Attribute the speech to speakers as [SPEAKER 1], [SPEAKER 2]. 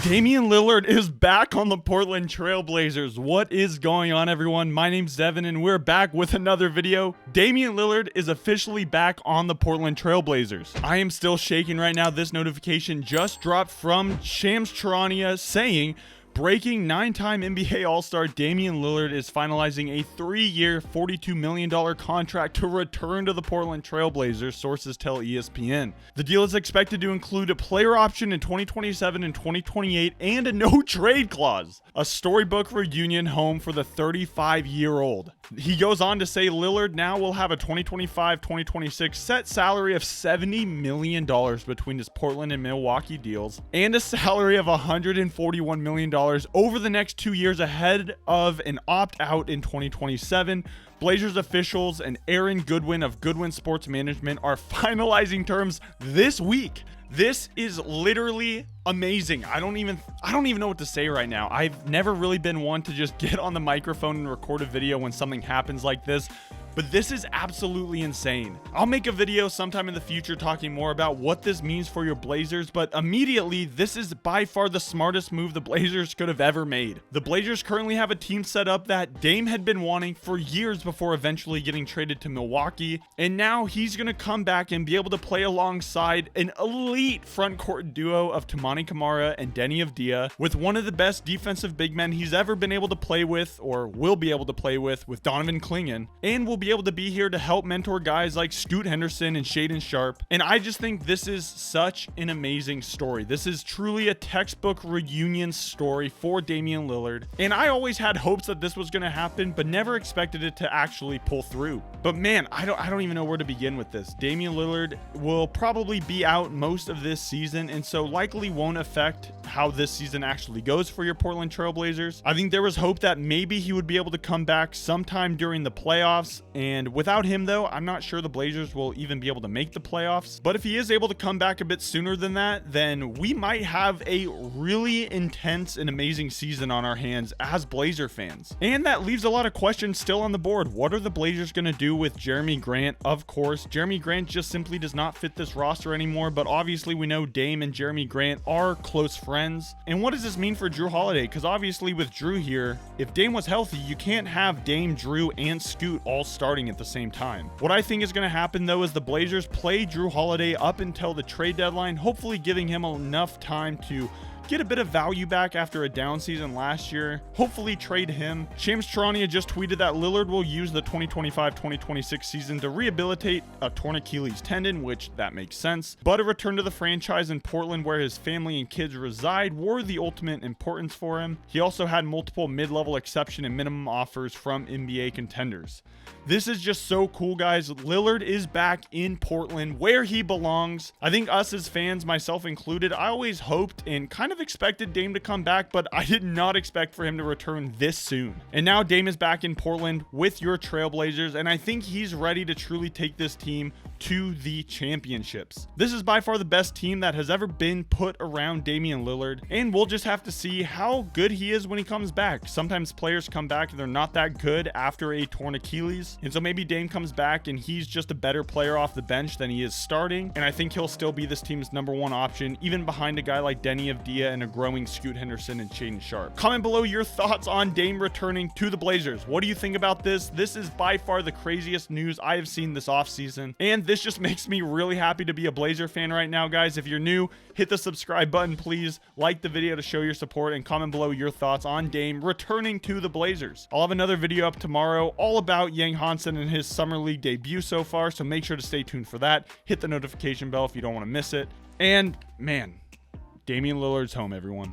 [SPEAKER 1] Damian Lillard is back on the Portland Trailblazers. What is going on, everyone? My name's Devin, and we're back with another video. Damian Lillard is officially back on the Portland Trailblazers. I am still shaking right now. This notification just dropped from Shams Charania saying, breaking 9-time NBA All-Star Damian Lillard is finalizing a 3-year, $42 million contract to return to the Portland Trailblazers, sources tell ESPN. The deal is expected to include a player option in 2027 and 2028 and a no-trade clause. A storybook reunion home for the 35-year-old. He goes on to say Lillard now will have a 2025-2026 set salary of $70 million between his Portland and Milwaukee deals and a salary of $141 million over the next 2 years ahead of an opt-out in 2027. Blazers officials and Aaron Goodwin of Goodwin Sports Management are finalizing terms this week. This is literally amazing. I don't even know what to say right now. I've never really been one to just get on the microphone and record a video when something happens like this. But this is absolutely insane. I'll make a video sometime in the future talking more about what this means for your Blazers, but immediately, this is by far the smartest move the Blazers could have ever made. The Blazers currently have a team set up that Dame had been wanting for years before eventually getting traded to Milwaukee, and now he's going to come back and be able to play alongside an elite front court duo of Toumani Camara and Deni Avdija, with one of the best defensive big men he's ever been able to play with, or will be able to play with Donovan Clingan, and will be able to be here to help mentor guys like Scoot Henderson and Shaedon Sharpe. And I just think this is such an amazing story. This is truly a textbook reunion story for Damian Lillard. And I always had hopes that this was going to happen, but never expected it to actually pull through. But man, I don't even know where to begin with this. Damian Lillard will probably be out most of this season, and so likely won't affect how this season actually goes for your Portland Trailblazers. I think there was hope that maybe he would be able to come back sometime during the playoffs, and without him though, I'm not sure the Blazers will even be able to make the playoffs. But if he is able to come back a bit sooner than that, then we might have a really intense and amazing season on our hands as Blazer fans. And that leaves a lot of questions still on the board. What are the Blazers going to do with Jerami Grant? Of course, Jerami Grant just simply does not fit this roster anymore, but obviously we know Dame and Jerami Grant are close friends. And what does this mean for Jrue Holiday? Because obviously with Jrue here, if Dame was healthy, you can't have Dame, Jrue, and Scoot all starting at the same time. What I think is going to happen though is the Blazers play Jrue Holiday up until the trade deadline, hopefully giving him enough time to get a bit of value back after a down season last year. Hopefully trade him. Shams Charania just tweeted that Lillard will use the 2025-2026 season to rehabilitate a torn Achilles tendon, which that makes sense. But a return to the franchise in Portland where his family and kids reside were the ultimate importance for him. He also had multiple mid-level exception and minimum offers from NBA contenders. This is just so cool, guys. Lillard is back in Portland where he belongs. I think us as fans, myself included, I always hoped and kind of expected Dame to come back, but I did not expect for him to return this soon. And now Dame is back in Portland with your Trailblazers, and I think he's ready to truly take this team to the championships. This is by far the best team that has ever been put around Damian Lillard, and we'll just have to see how good he is when he comes back. Sometimes players come back and they're not that good after a torn Achilles, and so maybe Dame comes back and he's just a better player off the bench than he is starting, and I think he'll still be this team's #1 option, even behind a guy like Deni Avdija and a growing Scoot Henderson and Shaedon Sharpe. Comment below your thoughts on Dame returning to the Blazers. What do you think about this? This is by far the craziest news I have seen this offseason, and this just makes me really happy to be a Blazer fan right now, guys. If you're new, hit the subscribe button, please. Like the video to show your support, and comment below your thoughts on Dame returning to the Blazers. I'll have another video up tomorrow all about Hansen and his Summer League debut so far, so make sure to stay tuned for that. Hit the notification bell if you don't want to miss it. And man, Damian Lillard's home, everyone.